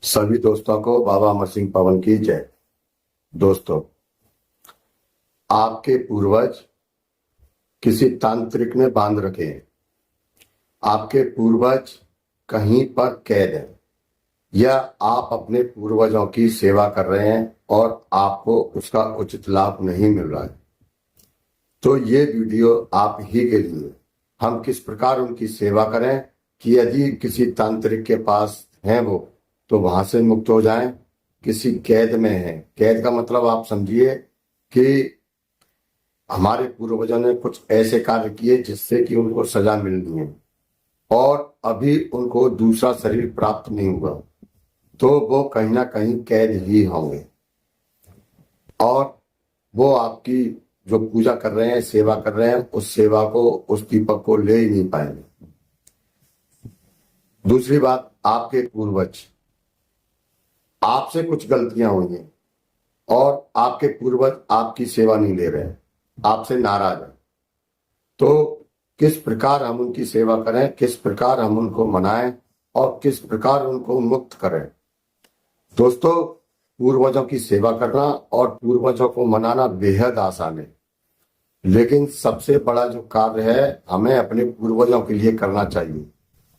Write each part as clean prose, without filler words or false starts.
सभी दोस्तों को बाबा अमर सिंह पवन की जय। दोस्तों, आपके पूर्वज किसी तांत्रिक ने बांध रखे हैं। आपके पूर्वज कहीं पर कैद हैं या आप अपने पूर्वजों की सेवा कर रहे हैं और आपको उसका उचित लाभ नहीं मिल रहा है। तो ये वीडियो आप ही के लिए। हम किस प्रकार उनकी सेवा करें कि यदि किसी तांत्रिक के पास हैं वो, तो वहां से मुक्त हो जाएं। किसी कैद में है, कैद का मतलब आप समझिए कि हमारे पूर्वजों ने कुछ ऐसे कार्य किए जिससे कि उनको सजा मिलनी है और अभी उनको दूसरा शरीर प्राप्त नहीं हुआ, तो वो कहीं ना कहीं कैद ही होंगे और वो आपकी जो पूजा कर रहे हैं, सेवा कर रहे हैं, उस सेवा को, उस दीपक को ले ही नहीं पाएंगे। दूसरी बात, आपके पूर्वज आपसे कुछ गलतियां हुई हैं और आपके पूर्वज आपकी सेवा नहीं ले रहे हैं, आपसे नाराज हैं, तो किस प्रकार हम उनकी सेवा करें, किस प्रकार हम उनको मनाएं और किस प्रकार उनको मुक्त करें। दोस्तों, पूर्वजों की सेवा करना और पूर्वजों को मनाना बेहद आसान है, लेकिन सबसे बड़ा जो कार्य है हमें अपने पूर्वजों के लिए करना चाहिए,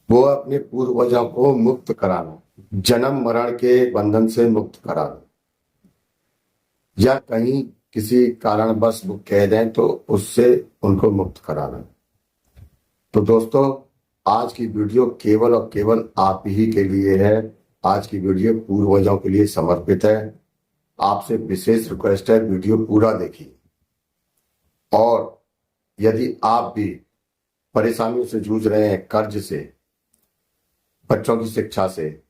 वो अपने पूर्वजों को मुक्त कराना, जन्म मरण के बंधन से मुक्त कराना, या कहीं किसी कारणवश वो कैद हैं तो उससे उनको मुक्त कराना। तो दोस्तों, आज की वीडियो केवल और केवल आप ही के लिए है। आज की वीडियो पूर्वजों के लिए समर्पित है। आपसे विशेष रिक्वेस्ट है, वीडियो पूरा देखिए। और यदि आप भी परेशानियों से जूझ रहे हैं, कर्ज से, बच्चों की शिक्षा से,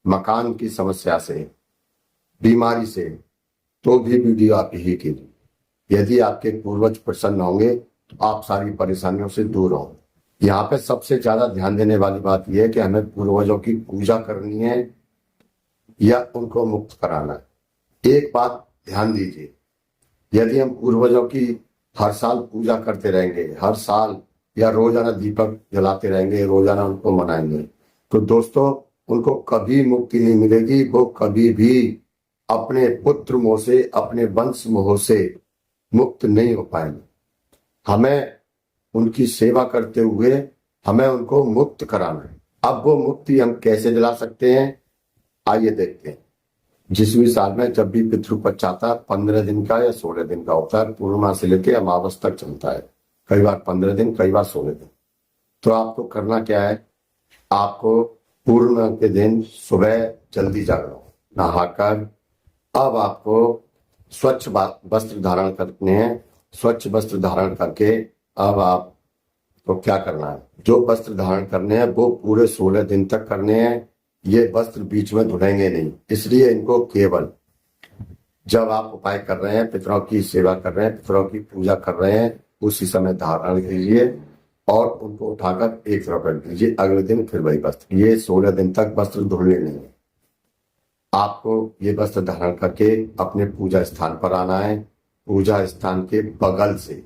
मकान की समस्या से, बीमारी से, तो भी वीडियो आप ही के लिए। यदि आपके पूर्वज प्रसन्न होंगे तो आप सारी परेशानियों से दूर होंगे। यहाँ पे सबसे ज्यादा ध्यान देने वाली बात यह है कि हमें पूर्वजों की पूजा करनी है या उनको मुक्त कराना है। एक बात ध्यान दीजिए, यदि हम पूर्वजों की हर साल पूजा करते रहेंगे, हर साल या रोजाना दीपक जलाते रहेंगे, रोजाना उनको मनाएंगे, तो दोस्तों उनको कभी मुक्ति नहीं मिलेगी। वो कभी भी अपने पुत्र मोह से, अपने वंश मोह से मुक्त नहीं हो पाएंगे। हमें उनकी सेवा करते हुए हमें उनको मुक्त कराना है। अब वो मुक्ति हम कैसे दिला सकते हैं, आइए देखते हैं। जिसवीं साल में जब भी पितृपक्ष आता है, 15 दिन का या 16 दिन का होता है, पूर्णिमा से लेकर अमावस तक चलता है। कई बार 15 दिन, कई बार 16 दिन। तो आपको करना क्या है, आपको पूर्णिमा के दिन सुबह जल्दी जागना, नहाकर अब आपको स्वच्छ वस्त्र धारण करने हैं। स्वच्छ वस्त्र धारण करके अब आपको क्या करना है, जो वस्त्र धारण करने हैं वो पूरे 16 दिन तक करने हैं। ये वस्त्र बीच में धुलेंगे नहीं, इसलिए इनको केवल जब आप उपाय कर रहे हैं, पितरों की सेवा कर रहे हैं, पितरों की पूजा कर रहे हैं, उसी समय धारण कीजिए और उनको उठाकर एक तरफ रख दीजिए। अगले दिन फिर वही वस्त्र, ये 16 दिन तक वस्त्र धुलने नहीं है। आपको ये वस्त्र धारण करके अपने पूजा स्थान पर आना है। पूजा स्थान के बगल से,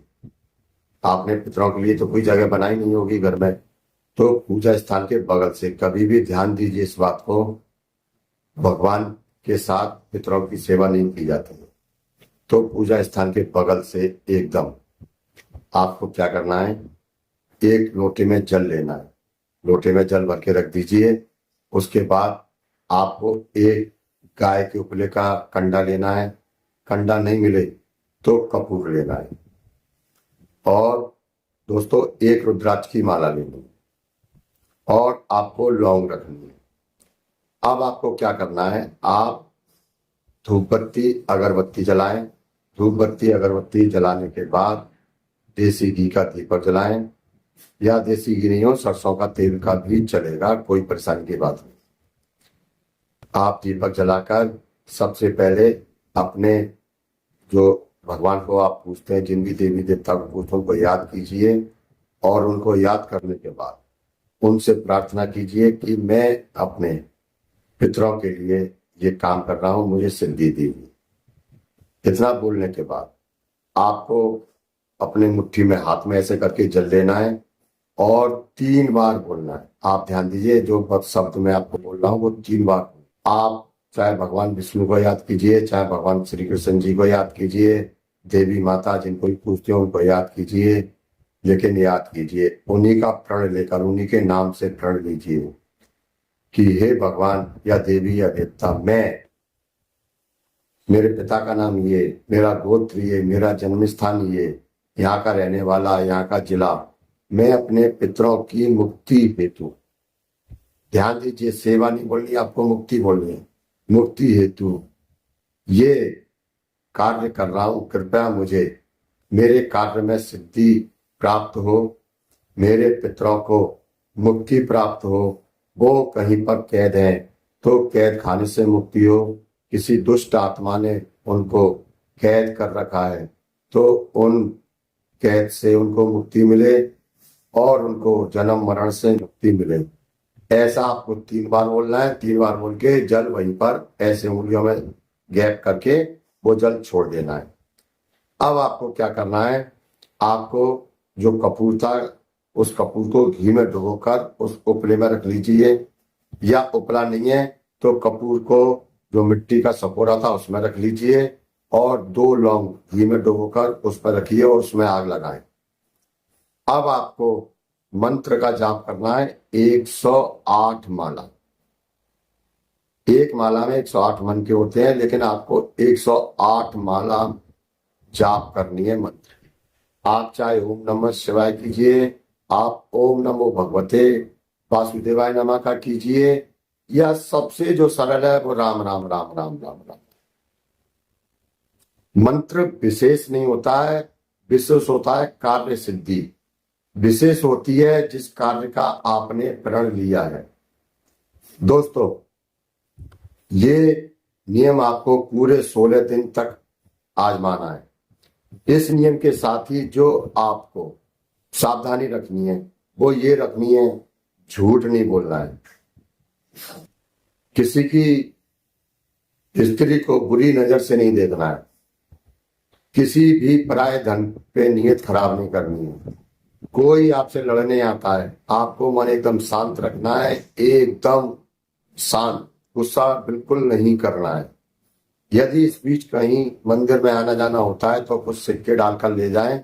आपने पितरों के लिए तो कोई जगह बनाई नहीं होगी घर में, तो पूजा स्थान के बगल से, कभी भी ध्यान दीजिए इस बात को, भगवान के साथ पितरों की सेवा नहीं की जाती है। तो पूजा स्थान के बगल से एकदम आपको क्या करना है, एक लोटे में जल लेना है। लोटे में जल भर के रख दीजिए। उसके बाद आपको एक गाय के उपले का कंडा लेना है। कंडा नहीं मिले तो कपूर लेना है। और दोस्तों, एक रुद्राक्ष की माला लेनी है और आपको लौंग रखनी है। अब आपको क्या करना है, आप धूप बत्ती अगरबत्ती जलाएं। धूप बत्ती अगरबत्ती जलाने के बाद देसी घी का दीपक जलाएं, या देसी घी नहीं हो, सरसों का तेल का भी चलेगा, कोई परेशानी की बात नहीं। आप दीपक जलाकर सबसे पहले अपने जो भगवान को आप पूछते हैं, जिन भी देवी देवता को पूछते हैं, उनको याद कीजिए और उनको याद करने के बाद उनसे प्रार्थना कीजिए कि मैं अपने पितरों के लिए ये काम कर रहा हूं, मुझे सिद्धि दीजिए। इतना बोलने के बाद आपको अपने मुट्ठी में हाथ में ऐसे करके जल लेना है और 3 बार बोलना है। आप ध्यान दीजिए, जो शब्द मैं आपको बोल रहा हूँ वो 3 बार, आप चाहे भगवान विष्णु को याद कीजिए, चाहे भगवान श्री कृष्ण जी को याद कीजिए, देवी माता जिनको भी पूजते हो उनको याद कीजिए, लेकिन याद कीजिए उन्हीं का प्रण लेकर, उन्हीं के नाम से प्रण लीजिए कि हे भगवान या देवी या देवता, मैं, मेरे पिता का नाम ये, मेरा गोत्र ये, मेरा जन्म स्थान ये, यहाँ का रहने वाला, यहाँ का जिला, मैं अपने पितरों की मुक्ति हेतु, ध्यान दीजिए, सेवा नहीं बोलनी आपको, मुक्ति बोलनी है, मुक्ति हेतु ये कार्य कर रहा हूं, कृपया मुझे मेरे कार्य में सिद्धि प्राप्त हो, मेरे पितरों को मुक्ति प्राप्त हो। वो कहीं पर कैद है तो कैद खाने से मुक्ति हो, किसी दुष्ट आत्मा ने उनको कैद कर रखा है तो उन कैद से उनको मुक्ति मिले और उनको जन्म मरण से मुक्ति मिले। ऐसा आपको 3 बार बोलना है। 3 बार बोल के जल वहीं पर ऐसे उंगलियों में गैप करके वो जल छोड़ देना है। अब आपको क्या करना है, आपको जो कपूर था उस कपूर को घी में डुबोकर उस उपले में रख लीजिए, या उपला नहीं है तो कपूर को जो मिट्टी का सपोरा था उसमें रख लीजिए और 2 लौंग घी में डुबोकर उस पर रखिए और उसमें आग लगाएं। अब आपको मंत्र का जाप करना है 108 माला। एक माला में 108 मन के होते हैं, लेकिन आपको 108 माला जाप करनी है मंत्र की। आप चाहे ओम नमः शिवाय कीजिए, आप ओम नमो भगवते वासुदेवाय नमः का कीजिए, या सबसे जो सरल है वो राम राम राम राम राम राम। मंत्र विशेष नहीं होता है, विशेष होता है कार्य सिद्धि, विशेष होती है जिस कार्य का आपने प्रण लिया है। दोस्तों, ये नियम आपको पूरे 16 दिन तक आजमाना है। इस नियम के साथ ही जो आपको सावधानी रखनी है वो ये रखनी है, झूठ नहीं बोलना है, किसी की स्त्री को बुरी नजर से नहीं देखना है, किसी भी पराये धन पे नीयत खराब नहीं करनी है, कोई आपसे लड़ने आता है आपको मन एकदम शांत रखना है, एकदम शांत, गुस्सा बिल्कुल नहीं करना है। यदि इस बीच कहीं मंदिर में आना जाना होता है तो कुछ सिक्के डालकर ले जाएं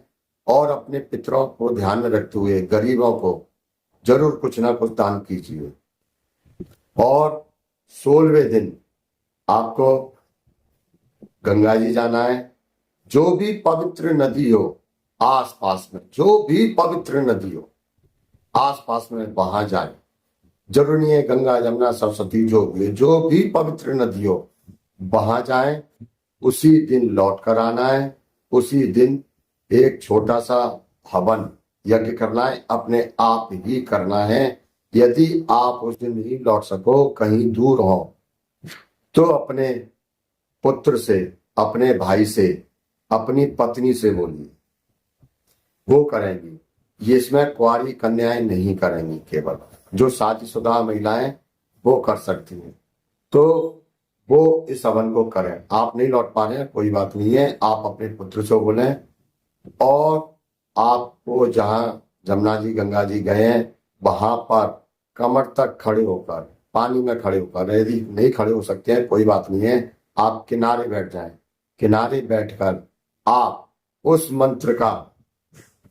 और अपने पितरों को ध्यान में रखते हुए गरीबों को जरूर कुछ ना कुछ दान कीजिए। और 16वें दिन आपको गंगा जी जाना है। जो भी पवित्र नदी हो आसपास में, जो भी पवित्र नदी हो आसपास में वहां जाए, जरूर नहीं है गंगा जमुना सरस्वती, जो भी पवित्र नदी हो वहां जाए। उसी दिन लौट कर आना है। उसी दिन एक छोटा सा हवन यज्ञ करना है, अपने आप ही करना है। यदि आप उस दिन नहीं लौट सको, कहीं दूर हो, तो अपने पुत्र से, अपने भाई से, अपनी पत्नी से बोलिए, वो करेंगी। ये इसमें कुंवारी कन्याएं नहीं करेंगी, केवल जो शादीशुदा महिलाएं वो कर सकती हैं। तो वो इस हवन को करें। आप नहीं लौट पा रहे हैं, कोई बात नहीं है, आप अपने पुत्र से बोलें और आपको जहां जमुना जी गंगा जी गए हैं वहां पर कमर तक खड़े होकर, पानी में खड़े होकर, यदि नहीं खड़े हो सकते हैं कोई बात नहीं है, आप किनारे बैठ जाएं। किनारे बैठकर आप उस मंत्र का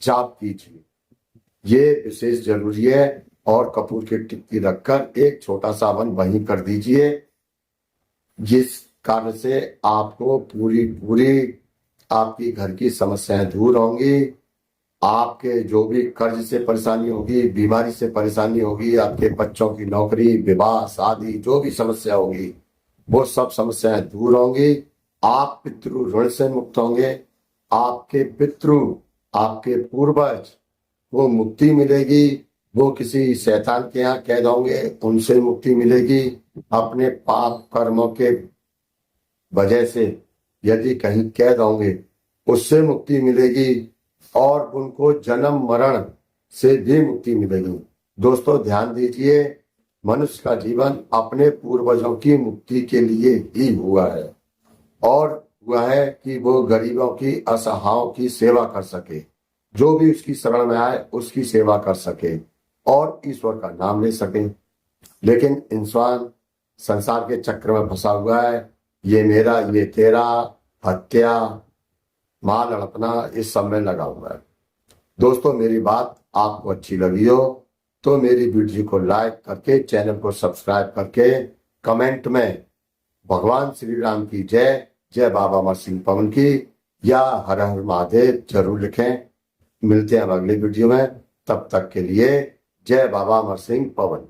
जाप कीजिए, ये विशेष जरूरी है। और कपूर की टिक्की रखकर एक छोटा सा हवन वहीं कर दीजिए, जिस कारण से आपको पूरी आपकी घर की समस्याएं दूर होंगी। आपके जो भी कर्ज से परेशानी होगी, बीमारी से परेशानी होगी, आपके बच्चों की नौकरी, विवाह, शादी, जो भी समस्या होगी वो सब समस्याएं दूर होंगी। आप पितृ ऋण से मुक्त होंगे, आपके पितृ, आपके पूर्वज वो मुक्ति मिलेगी, वो किसी शैतान के यहाँ कैद होंगे उनसे मुक्ति मिलेगी। अपने पाप कर्मों के वजह से यदि कहीं कैद होंगे उससे मुक्ति मिलेगी और उनको जन्म मरण से भी मुक्ति मिलेगी। दोस्तों ध्यान दीजिए, मनुष्य का जीवन अपने पूर्वजों की मुक्ति के लिए ही हुआ है और हुआ है कि वो गरीबों की, असहायों की सेवा कर सके, जो भी उसकी शरण में आए उसकी सेवा कर सके और ईश्वर का नाम ले सके। लेकिन इंसान संसार के चक्र में फंसा हुआ है, ये मेरा ये तेरा, हत्या, माल हड़पना, इस सब में लगा हुआ है। दोस्तों, मेरी बात आपको अच्छी लगी हो तो मेरी वीडियो को लाइक करके, चैनल को सब्सक्राइब करके, कमेंट में भगवान श्री राम की जय, जय बाबा अमर सिंह पवन की, या हर हर महादेव जरूर लिखें। मिलते हैं हम अगली वीडियो में, तब तक के लिए जय बाबा अमर सिंह पवन।